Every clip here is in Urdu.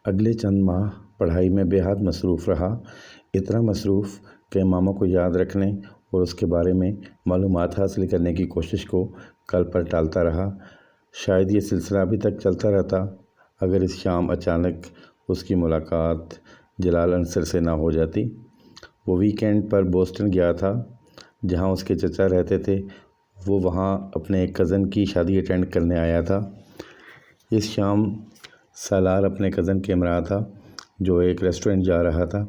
اگلے چند ماہ پڑھائی میں بے حد مصروف رہا، اتنا مصروف کہ ماما کو یاد رکھنے اور اس کے بارے میں معلومات حاصل کرنے کی کوشش کو کل پر ٹالتا رہا۔ شاید یہ سلسلہ ابھی تک چلتا رہتا اگر اس شام اچانک اس کی ملاقات جلال انصر سے نہ ہو جاتی۔ وہ ویکینڈ پر بوسٹن گیا تھا جہاں اس کے چچا رہتے تھے۔ وہ وہاں اپنے ایک کزن کی شادی اٹینڈ کرنے آیا تھا۔ اس شام سالار اپنے کزن کے ہمراہ تھا جو ایک ریسٹورنٹ جا رہا تھا،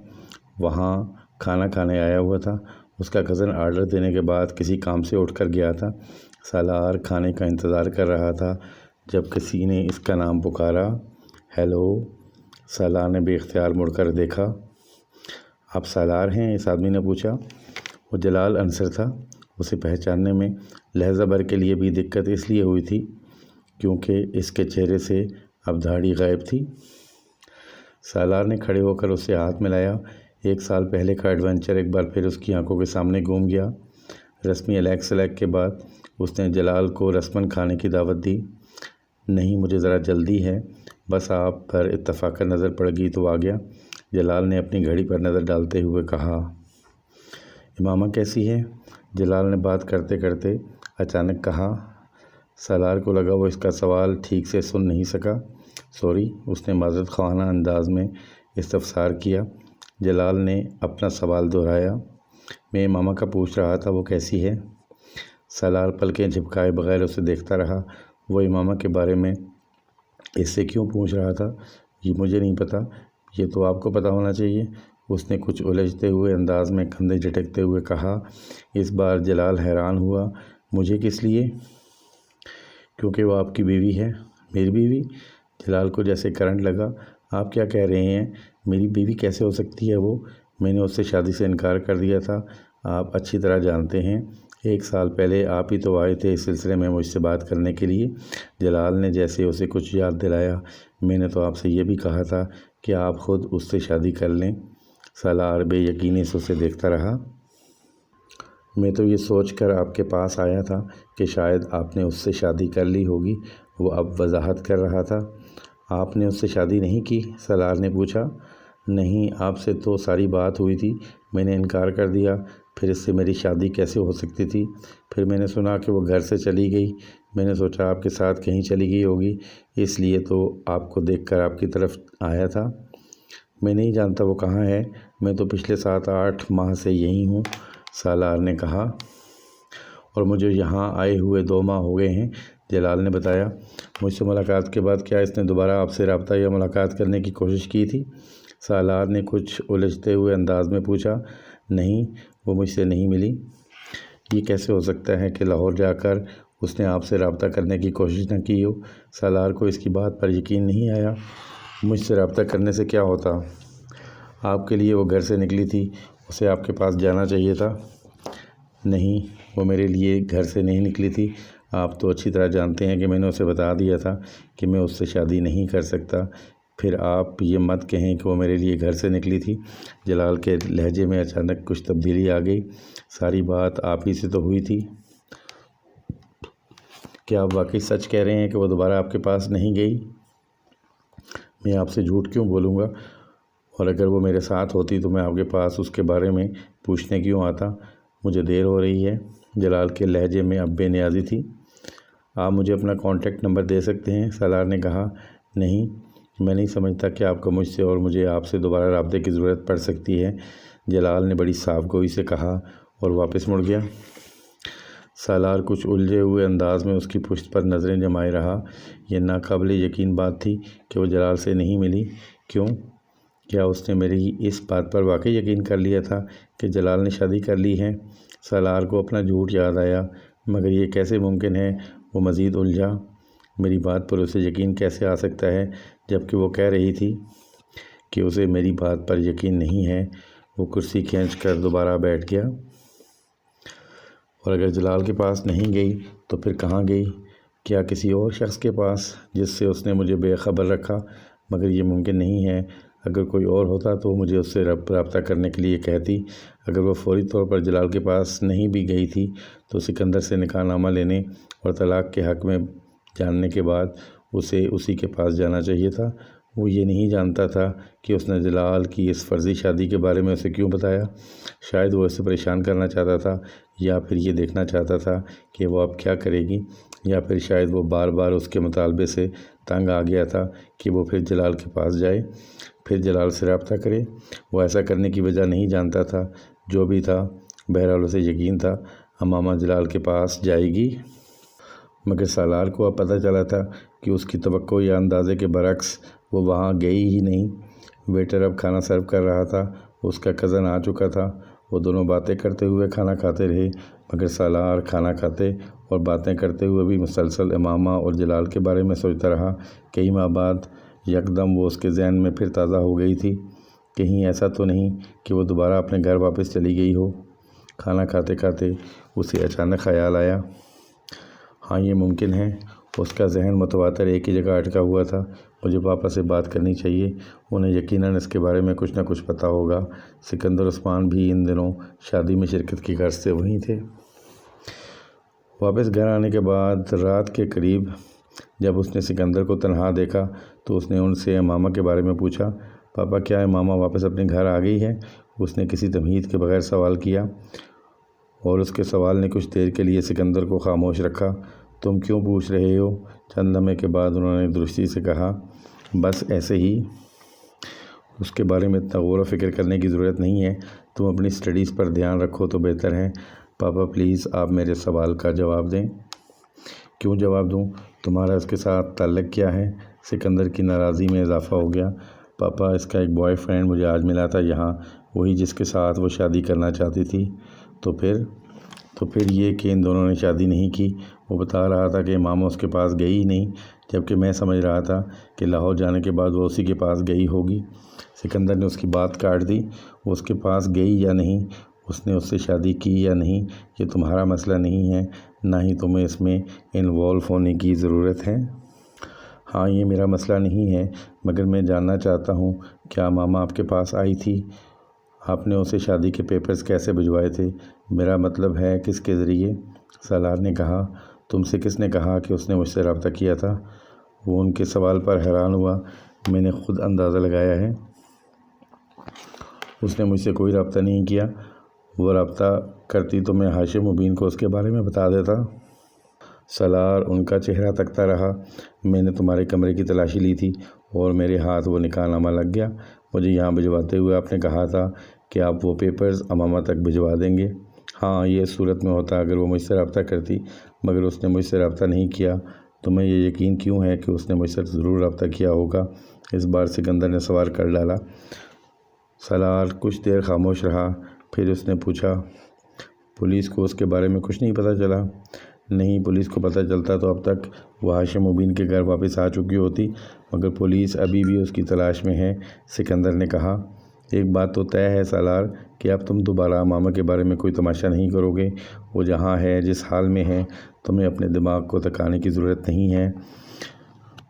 وہاں کھانا کھانے آیا ہوا تھا۔ اس کا کزن آرڈر دینے کے بعد کسی کام سے اٹھ کر گیا تھا۔ سالار کھانے کا انتظار کر رہا تھا جب کسی نے اس کا نام پکارا، ہیلو۔ سالار نے بے اختیار مڑ کر دیکھا۔ آپ سالار ہیں؟ اس آدمی نے پوچھا۔ وہ جلال انصر تھا۔ اسے پہچاننے میں لحظہ بھر کے لیے بھی دقت اس لیے ہوئی تھی کیونکہ اس کے چہرے سے اب داڑھی غائب تھی۔ سالار نے کھڑے ہو کر اس سے ہاتھ ملایا۔ 1 سال پہلے کا ایڈونچر ایک بار پھر اس کی آنکھوں کے سامنے گھوم گیا۔ رسمی الیک سلیک کے بعد اس نے جلال کو رسماً کھانے کی دعوت دی۔ نہیں، مجھے ذرا جلدی ہے، بس آپ پر اتفاقاً نظر پڑ گئی تو آ گیا۔ جلال نے اپنی گھڑی پر نظر ڈالتے ہوئے کہا۔ امامہ کیسی ہے؟ جلال نے بات کرتے کرتے اچانک کہا۔ سالار کو لگا وہ اس کا سوال ٹھیک سے سن نہیں سکا۔ سوری، اس نے معذرت خواہانہ انداز میں استفسار کیا۔ جلال نے اپنا سوال دہرایا۔ میں امامہ کا پوچھ رہا تھا وہ کیسی ہے؟ سالار پلکیں جھپکائے بغیر اسے دیکھتا رہا۔ وہ امامہ کے بارے میں اس سے کیوں پوچھ رہا تھا یہ مجھے نہیں پتہ، یہ تو آپ کو پتہ ہونا چاہیے، اس نے کچھ الجھتے ہوئے انداز میں کندھے جھٹکتے ہوئے کہا۔ اس بار جلال حیران ہوا۔ مجھے کس لیے؟ کیونکہ وہ آپ کی بیوی ہے۔ میری بیوی؟ جلال کو جیسے کرنٹ لگا۔ آپ کیا کہہ رہے ہیں؟ میری بیوی کیسے ہو سکتی ہے وہ؟ میں نے اس سے شادی سے انکار کر دیا تھا۔ آپ اچھی طرح جانتے ہیں 1 سال پہلے آپ ہی تو آئے تھے اس سلسلے میں مجھ سے بات کرنے کے لیے۔ جلال نے جیسے اسے کچھ یاد دلایا۔ میں نے تو آپ سے یہ بھی کہا تھا کہ آپ خود اس سے شادی کر لیں۔ سالار بے یقینی سے اسے دیکھتا رہا۔ میں تو یہ سوچ کر آپ کے پاس آیا تھا کہ شاید آپ نے اس سے شادی کر لی ہوگی۔ وہ اب وضاحت کر رہا تھا۔ آپ نے اس سے شادی نہیں کی؟ سالار نے پوچھا۔ نہیں، آپ سے تو ساری بات ہوئی تھی، میں نے انکار کر دیا، پھر اس سے میری شادی کیسے ہو سکتی تھی؟ پھر میں نے سنا کہ وہ گھر سے چلی گئی، میں نے سوچا آپ کے ساتھ کہیں چلی گئی ہوگی، اس لیے تو آپ کو دیکھ کر آپ کی طرف آیا تھا۔ میں نہیں جانتا وہ کہاں ہے، میں تو پچھلے 7-8 ماہ سے یہیں ہوں، سالار نے کہا، اور مجھے یہاں آئے ہوئے 2 ماہ ہو گئے ہیں، جلال نے بتایا۔ مجھ سے ملاقات کے بعد کیا اس نے دوبارہ آپ سے رابطہ یا ملاقات کرنے کی کوشش کی تھی؟ سالار نے کچھ الجھتے ہوئے انداز میں پوچھا۔ نہیں، وہ مجھ سے نہیں ملی۔ یہ کیسے ہو سکتا ہے کہ لاہور جا کر اس نے آپ سے رابطہ کرنے کی کوشش نہ کی ہو؟ سالار کو اس کی بات پر یقین نہیں آیا۔ مجھ سے رابطہ کرنے سے کیا ہوتا؟ آپ کے لیے وہ گھر سے نکلی تھی، اسے آپ کے پاس جانا چاہیے تھا۔ نہیں، وہ میرے لیے گھر سے نہیں نکلی تھی۔ آپ تو اچھی طرح جانتے ہیں کہ میں نے اسے بتا دیا تھا کہ میں اس سے شادی نہیں کر سکتا۔ پھر آپ یہ مت کہیں کہ وہ میرے لیے گھر سے نکلی تھی۔ جلال کے لہجے میں اچانک کچھ تبدیلی آ گئی۔ ساری بات آپ ہی سے تو ہوئی تھی۔ کیا آپ واقعی سچ کہہ رہے ہیں کہ وہ دوبارہ آپ کے پاس نہیں گئی؟ میں آپ سے جھوٹ کیوں بولوں گا؟ اور اگر وہ میرے ساتھ ہوتی تو میں آپ کے پاس اس کے بارے میں پوچھنے کیوں آتا؟ مجھے دیر ہو رہی ہے۔ جلال کے لہجے میں اب بے نیازی تھی۔ آپ مجھے اپنا کانٹیکٹ نمبر دے سکتے ہیں؟ سالار نے کہا۔ نہیں، میں نہیں سمجھتا کہ آپ کو مجھ سے اور مجھے آپ سے دوبارہ رابطے کی ضرورت پڑ سکتی ہے، جلال نے بڑی صاف گوئی سے کہا اور واپس مڑ گیا۔ سالار کچھ الجھے ہوئے انداز میں اس کی پشت پر نظریں جمائے رہا۔ یہ ناقابل یقین بات تھی کہ وہ جلال سے نہیں ملی۔ کیوں؟ کیا اس نے میری اس بات پر واقعی یقین کر لیا تھا کہ جلال نے شادی کر لی ہے؟ سالار کو اپنا جھوٹ یاد آیا۔ مگر یہ کیسے ممکن ہے؟ وہ مزید الجھا۔ میری بات پر اسے یقین کیسے آ سکتا ہے جبکہ وہ کہہ رہی تھی کہ اسے میری بات پر یقین نہیں ہے؟ وہ کرسی کھینچ کر دوبارہ بیٹھ گیا۔ اور اگر جلال کے پاس نہیں گئی تو پھر کہاں گئی؟ کیا کسی اور شخص کے پاس جس سے اس نے مجھے بے خبر رکھا؟ مگر یہ ممکن نہیں ہے۔ اگر کوئی اور ہوتا تو مجھے اس سے رابطہ کرنے کے لیے کہتی۔ اگر وہ فوری طور پر جلال کے پاس نہیں بھی گئی تھی تو سکندر سے نکاح نامہ لینے اور طلاق کے حق میں جاننے کے بعد اسے اسی کے پاس جانا چاہیے تھا۔ وہ یہ نہیں جانتا تھا کہ اس نے جلال کی اس فرضی شادی کے بارے میں اسے کیوں بتایا۔ شاید وہ اسے پریشان کرنا چاہتا تھا، یا پھر یہ دیکھنا چاہتا تھا کہ وہ اب کیا کرے گی، یا پھر شاید وہ بار بار اس کے مطالبے سے تنگ آ گیا تھا کہ وہ پھر جلال کے پاس جائے، پھر جلال سے رابطہ کرے۔ وہ ایسا کرنے کی وجہ نہیں جانتا تھا۔ جو بھی تھا، بہرحال اسے یقین تھا امامہ جلال کے پاس جائے گی۔ مگر سالار کو اب پتہ چلا تھا کہ اس کی توقع یا اندازے کے برعکس وہ وہاں گئی ہی نہیں۔ ویٹر اب کھانا سرو کر رہا تھا، اس کا کزن آ چکا تھا۔ وہ دونوں باتیں کرتے ہوئے کھانا کھاتے رہے، مگر سالار کھانا کھاتے اور باتیں کرتے ہوئے بھی مسلسل امامہ اور جلال کے بارے میں سوچتا رہا۔ کئی ماہ بعد یکدم وہ اس کے ذہن میں پھر تازہ ہو گئی تھی۔ کہیں ایسا تو نہیں کہ وہ دوبارہ اپنے گھر واپس چلی گئی ہو۔ کھانا کھاتے کھاتے اسے اچانک خیال آیا، ہاں یہ ممکن ہے۔ اس کا ذہن متواتر ایک ہی جگہ اٹکا ہوا تھا۔ مجھے پاپا سے بات کرنی چاہیے، انہیں یقیناً اس کے بارے میں کچھ نہ کچھ پتہ ہوگا۔ سکندر عثمان بھی ان دنوں شادی میں شرکت کی غرض سے وہیں تھے۔ واپس گھر آنے کے بعد رات کے قریب جب اس نے سکندر کو تنہا دیکھا تو اس نے ان سے امامہ کے بارے میں پوچھا۔ پاپا، کیا امامہ واپس اپنے گھر آ گئی ہے؟ اس نے کسی تمہید کے بغیر سوال کیا، اور اس کے سوال نے کچھ دیر کے لیے سکندر کو خاموش رکھا۔ تم کیوں پوچھ رہے ہو؟ چند لمحے کے بعد انہوں نے درستی سے کہا، بس ایسے ہی۔ اس کے بارے میں اتنا غور و فکر کرنے کی ضرورت نہیں ہے، تم اپنی اسٹڈیز پر دھیان رکھو تو بہتر ہے۔ پاپا پلیز آپ میرے سوال کا جواب دیں۔ کیوں جواب دوں؟ تمہارا اس کے ساتھ تعلق کیا ہے؟ سکندر کی ناراضی میں اضافہ ہو گیا۔ پاپا، اس کا ایک بوائے فرینڈ مجھے آج ملا تھا یہاں، وہی جس کے ساتھ وہ شادی کرنا چاہتی تھی۔ تو پھر یہ کہ ان دونوں نے شادی نہیں کی۔ وہ بتا رہا تھا کہ امامہ اس کے پاس گئی ہی نہیں، جبکہ میں سمجھ رہا تھا کہ لاہور جانے کے بعد وہ اسی کے پاس گئی ہوگی۔ سکندر نے اس کی بات کاٹ دی۔ وہ اس کے پاس گئی یا نہیں، اس نے اس سے شادی کی یا نہیں، یہ تمہارا مسئلہ نہیں ہے، نہ ہی تمہیں اس میں انوالو ہونے کی ضرورت ہے۔ ہاں، یہ میرا مسئلہ نہیں ہے، مگر میں جاننا چاہتا ہوں، کیا امامہ آپ کے پاس آئی تھی؟ آپ نے اسے شادی کے پیپرز کیسے بھجوائے تھے؟ میرا مطلب ہے کس کے ذریعے؟ سالار نے کہا۔ تم سے کس نے کہا کہ اس نے مجھ سے رابطہ کیا تھا؟ وہ ان کے سوال پر حیران ہوا۔ میں نے خود اندازہ لگایا ہے۔ اس نے مجھ سے کوئی رابطہ نہیں کیا۔ وہ رابطہ کرتی تو میں ہاشم مبین کو اس کے بارے میں بتا دیتا۔ سالار ان کا چہرہ تکتا رہا۔ میں نے تمہارے کمرے کی تلاشی لی تھی اور میرے ہاتھ وہ نکاح نامہ لگ گیا۔ مجھے یہاں بھجواتے ہوئے آپ نے کہا تھا کہ آپ وہ پیپرز امامہ تک بھجوا دیں گے۔ ہاں، یہ صورت میں ہوتا اگر وہ مجھ سے رابطہ کرتی، مگر اس نے مجھ سے رابطہ نہیں کیا۔ تمہیں یہ یقین کیوں ہے کہ اس نے مجھ سے ضرور رابطہ کیا ہوگا؟ اس بار سکندر نے سوال کر ڈالا۔ سالار کچھ دیر خاموش رہا، پھر اس نے پوچھا، پولیس کو اس کے بارے میں کچھ نہیں پتہ چلا؟ نہیں، پولیس کو پتہ چلتا تو اب تک وہ ہاشم مبین کے گھر واپس آ چکی ہوتی، مگر پولیس ابھی بھی اس کی تلاش میں ہے، سکندر نے کہا۔ ایک بات تو طے ہے سالار کہ اب تم دوبارہ امامہ کے بارے میں کوئی تماشا نہیں کرو گے۔ وہ جہاں ہے، جس حال میں ہے، تمہیں اپنے دماغ کو تکانے کی ضرورت نہیں ہے۔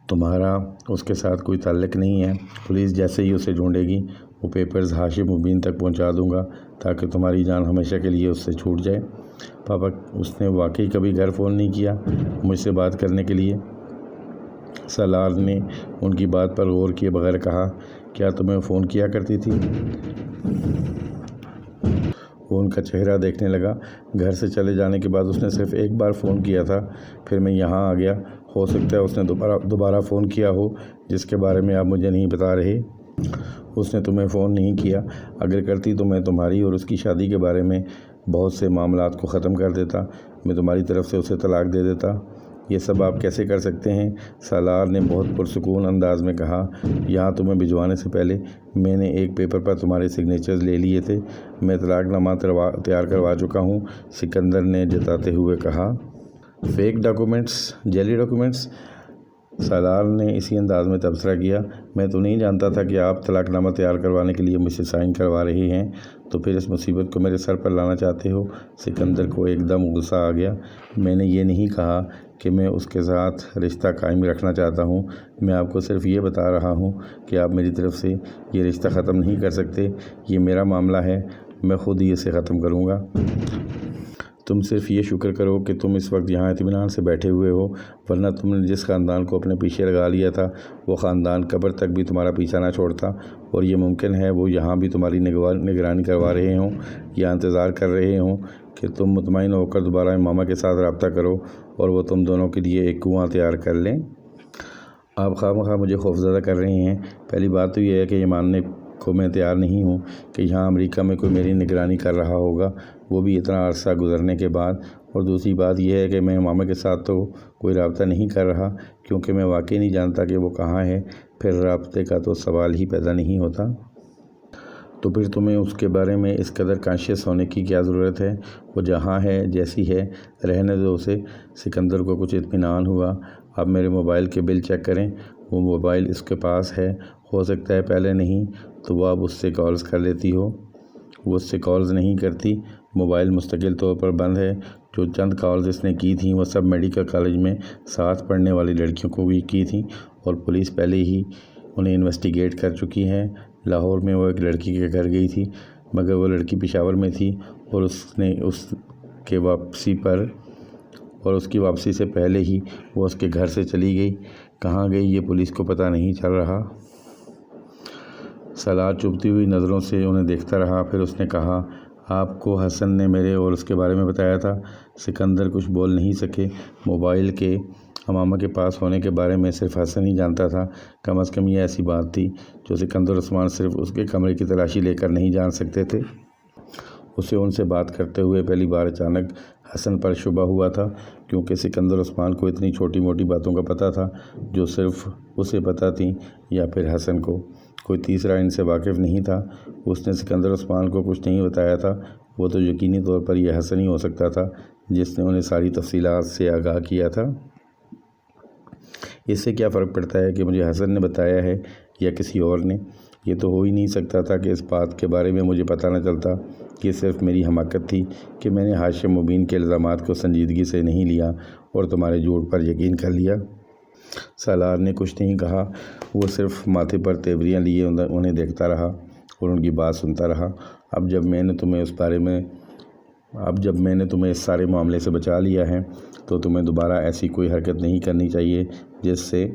تمہارا اس کے ساتھ کوئی تعلق نہیں ہے۔ پولیس جیسے ہی اسے ڈھونڈے گی، وہ پیپرز ہاشم مبین تک پہنچا دوں گا تاکہ تمہاری جان ہمیشہ کے لیے اس سے چھوٹ جائے۔ پاپا، اس نے واقعی کبھی گھر فون نہیں کیا مجھ سے بات کرنے کے لیے؟ سالار نے ان کی بات پر غور کیے بغیر کہا، کیا تمہیں فون کیا کرتی تھی؟ وہ ان کا چہرہ دیکھنے لگا۔ گھر سے چلے جانے کے بعد اس نے صرف ایک بار فون کیا تھا، پھر میں یہاں آ گیا۔ ہو سکتا ہے اس نے دوبارہ فون کیا ہو جس کے بارے میں آپ مجھے نہیں بتا رہے۔ اس نے تمہیں فون نہیں کیا؟ اگر کرتی تو میں تمہاری اور اس کی شادی کے بارے میں بہت سے معاملات کو ختم کر دیتا، میں تمہاری طرف سے اسے طلاق دے دیتا۔ یہ سب آپ کیسے کر سکتے ہیں؟ سالار نے بہت پرسکون انداز میں کہا، یہاں تمہیں بھجوانے سے پہلے میں نے ایک پیپر پر تمہارے سگنیچرز لے لیے تھے۔ میں طلاق نامہ تیار کروا چکا ہوں، سکندر نے جتاتے ہوئے کہا۔ فیک ڈاکومنٹس، جعلی ڈاکومنٹس؟ سالار نے اسی انداز میں تبصرہ کیا۔ میں تو نہیں جانتا تھا کہ آپ طلاق نامہ تیار کروانے کے لیے مجھ سے سائن کروا رہے ہیں، تو پھر اس مصیبت کو میرے سر پر لانا چاہتے ہو؟ سکندر کو ایک دم غصہ آ گیا۔ میں نے یہ نہیں کہا کہ میں اس کے ساتھ رشتہ قائم رکھنا چاہتا ہوں، میں آپ کو صرف یہ بتا رہا ہوں کہ آپ میری طرف سے یہ رشتہ ختم نہیں کر سکتے۔ یہ میرا معاملہ ہے، میں خود ہی اسے ختم کروں گا۔ تم صرف یہ شکر کرو کہ تم اس وقت یہاں اطمینان سے بیٹھے ہوئے ہو، ورنہ تم نے جس خاندان کو اپنے پیچھے لگا لیا تھا وہ خاندان قبر تک بھی تمہارا پیچھا نہ چھوڑتا، اور یہ ممکن ہے وہ یہاں بھی تمہاری نگرانی کروا رہے ہوں یا انتظار کر رہے ہوں کہ تم مطمئن ہو کر دوبارہ امامہ کے ساتھ رابطہ کرو اور وہ تم دونوں کے لیے ایک کنواں تیار کر لیں۔ آپ خواہ مجھے خوفزدہ کر رہے ہیں۔ پہلی بات تو یہ ہے کہ یہ ماننے کو میں تیار نہیں ہوں کہ یہاں امریکہ میں کوئی میری نگرانی کر رہا ہوگا، وہ بھی اتنا عرصہ گزرنے کے بعد، اور دوسری بات یہ ہے کہ میں امامہ کے ساتھ تو کوئی رابطہ نہیں کر رہا کیونکہ میں واقعی نہیں جانتا کہ وہ کہاں ہے، پھر رابطے کا تو سوال ہی پیدا نہیں ہوتا۔ تو پھر تمہیں اس کے بارے میں اس قدر کانشیس ہونے کی کیا ضرورت ہے؟ وہ جہاں ہے جیسی ہے رہنے دو اسے۔ سکندر کو کچھ اطمینان ہوا۔ آپ میرے موبائل کے بل چیک کریں، وہ موبائل اس کے پاس ہے، ہو سکتا ہے پہلے نہیں تو وہ اب اس سے کالز کر لیتی ہو۔ وہ اس سے کالز نہیں کرتی، موبائل مستقل طور پر بند ہے۔ جو چند کالز اس نے کی تھیں وہ سب میڈیکل کالج میں ساتھ پڑھنے والی لڑکیوں کو بھی کی تھیں، اور پولیس پہلے ہی انہیں انویسٹیگیٹ کر چکی ہے۔ لاہور میں وہ ایک لڑکی کے گھر گئی تھی، مگر وہ لڑکی پشاور میں تھی، اور اس کی واپسی سے پہلے ہی وہ اس کے گھر سے چلی گئی۔ کہاں گئی یہ پولیس کو پتہ نہیں چل رہا۔ سالار چبھتی ہوئی نظروں سے انہیں دیکھتا رہا، پھر اس نے کہا، آپ کو حسن نے میرے اور اس کے بارے میں بتایا تھا؟ سکندر کچھ بول نہیں سکے۔ موبائل کے امامہ کے پاس ہونے کے بارے میں صرف حسن ہی جانتا تھا۔ کم از کم یہ ایسی بات تھی جو سکندر عثمان صرف اس کے کمرے کی تلاشی لے کر نہیں جان سکتے تھے۔ اسے ان سے بات کرتے ہوئے پہلی بار اچانک حسن پر شبہ ہوا تھا، کیونکہ سکندر عثمان کو اتنی چھوٹی موٹی باتوں کا پتہ تھا جو صرف اسے پتہ تھیں، یا پھر حسن کو۔ کوئی تیسرا ان سے واقف نہیں تھا۔ اس نے سکندر عثمان کو کچھ نہیں بتایا تھا، وہ تو یقینی طور پر یہ حسن ہی ہو سکتا تھا جس نے انہیں ساری تفصیلات سے آگاہ کیا تھا۔ اس سے کیا فرق پڑتا ہے کہ مجھے حسن نے بتایا ہے یا کسی اور نے؟ یہ تو ہو ہی نہیں سکتا تھا کہ اس بات کے بارے میں مجھے پتہ نہ چلتا۔ یہ صرف میری حماقت تھی کہ میں نے ہاشم مبین کے الزامات کو سنجیدگی سے نہیں لیا اور تمہارے جھوٹ پر یقین کر لیا۔ سالار نے کچھ نہیں کہا، وہ صرف ماتھے پر تیوریاں لیے انہیں دیکھتا رہا اور ان کی بات سنتا رہا۔ اب جب میں نے تمہیں اس سارے معاملے سے بچا لیا ہے تو تمہیں دوبارہ ایسی کوئی حرکت نہیں کرنی چاہیے جس سے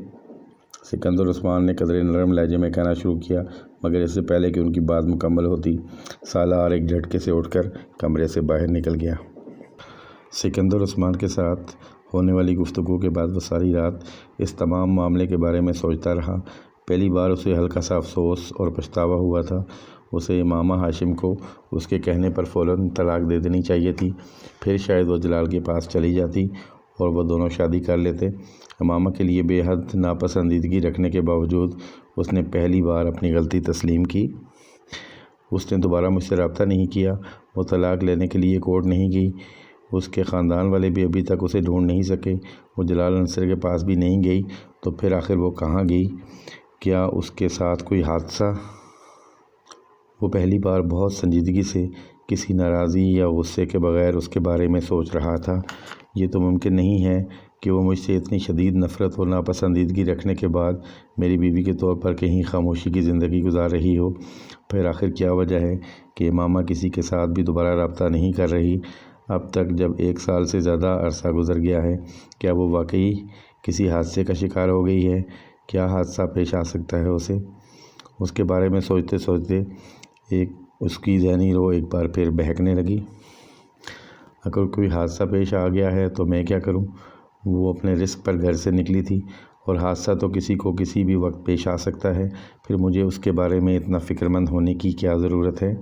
سکندر عثمان نے قدرے نرم لہجے میں کہنا شروع کیا، مگر اس سے پہلے کہ ان کی بات مکمل ہوتی سالار ایک جھٹکے سے اٹھ کر کمرے سے باہر نکل گیا۔ سکندر عثمان کے ساتھ ہونے والی گفتگو کے بعد وہ ساری رات اس تمام معاملے کے بارے میں سوچتا رہا۔ پہلی بار اسے ہلکا سا افسوس اور پچھتاوا ہوا تھا۔ اسے امامہ ہاشم کو اس کے کہنے پر فوراً طلاق دے دینی چاہیے تھی، پھر شاید وہ جلال کے پاس چلی جاتی اور وہ دونوں شادی کر لیتے۔ امامہ کے لیے بے حد ناپسندیدگی رکھنے کے باوجود اس نے پہلی بار اپنی غلطی تسلیم کی۔ اس نے دوبارہ مجھ سے رابطہ نہیں کیا، وہ طلاق لینے کے لیے کورٹ نہیں گئی، اس کے خاندان والے بھی ابھی تک اسے ڈھونڈ نہیں سکے، وہ جلال انصر کے پاس بھی نہیں گئی، تو پھر آخر وہ کہاں گئی؟ کیا اس کے ساتھ کوئی حادثہ؟ وہ پہلی بار بہت سنجیدگی سے، کسی ناراضی یا غصے کے بغیر اس کے بارے میں سوچ رہا تھا۔ یہ تو ممکن نہیں ہے کہ وہ مجھ سے اتنی شدید نفرت اور ناپسندیدگی رکھنے کے بعد میری بیوی کے طور پر کہیں خاموشی کی زندگی گزار رہی ہو۔ پھر آخر کیا وجہ ہے کہ امامہ کسی کے ساتھ بھی دوبارہ رابطہ نہیں کر رہی؟ اب تک جب 1 سال سے زیادہ عرصہ گزر گیا ہے، کیا وہ واقعی کسی حادثے کا شکار ہو گئی ہے؟ کیا حادثہ پیش آ سکتا ہے اسے؟ اس کے بارے میں سوچتے سوچتے اس کی ذہنی رو ایک بار پھر بہکنے لگی۔ اگر کوئی حادثہ پیش آ گیا ہے تو میں کیا کروں؟ وہ اپنے رزق پر گھر سے نکلی تھی، اور حادثہ تو کسی کو کسی بھی وقت پیش آ سکتا ہے، پھر مجھے اس کے بارے میں اتنا فکر مند ہونے کی کیا ضرورت ہے؟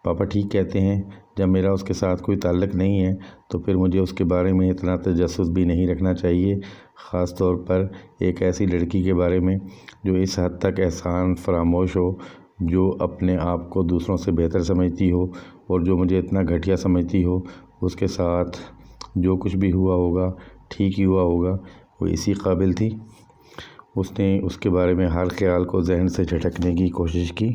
پاپا ٹھیک کہتے ہیں، جب میرا اس کے ساتھ کوئی تعلق نہیں ہے تو پھر مجھے اس کے بارے میں اتنا تجسس بھی نہیں رکھنا چاہیے، خاص طور پر ایک ایسی لڑکی کے بارے میں جو اس حد تک احسان فراموش ہو، جو اپنے آپ کو دوسروں سے بہتر سمجھتی ہو اور جو مجھے اتنا گھٹیا سمجھتی ہو۔ اس کے ساتھ جو کچھ بھی ہوا ہوگا ٹھیک ہی ہوا ہوگا، وہ اسی قابل تھی۔ اس نے اس کے بارے میں ہر خیال کو ذہن سے جھٹکنے کی کوشش کی۔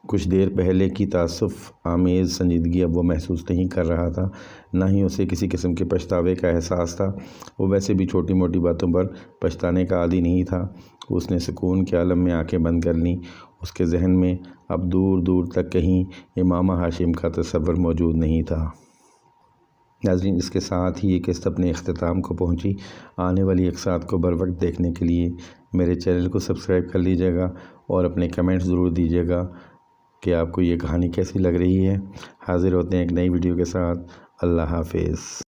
کچھ دیر پہلے کی تعصب آمیز سنجیدگی اب وہ محسوس نہیں کر رہا تھا، نہ ہی اسے کسی قسم کے پچھتاوے کا احساس تھا۔ وہ ویسے بھی چھوٹی موٹی باتوں پر پچھتانے کا عادی نہیں تھا۔ اس نے سکون کے عالم میں آنکھیں بند کر لیں۔ اس کے ذہن میں اب دور دور تک کہیں امامہ ہاشم کا تصور موجود نہیں تھا۔ ناظرین اس کے ساتھ ہی یہ قسط اپنے اختتام کو پہنچی۔ آنے والی اقساط کو بروقت دیکھنے کے لیے میرے چینل کو سبسکرائب کر لیجیے گا اور اپنے کمنٹ ضرور دیجیے گا کہ آپ کو یہ کہانی کیسی لگ رہی ہے۔ حاضر ہوتے ہیں ایک نئی ویڈیو کے ساتھ۔ اللہ حافظ۔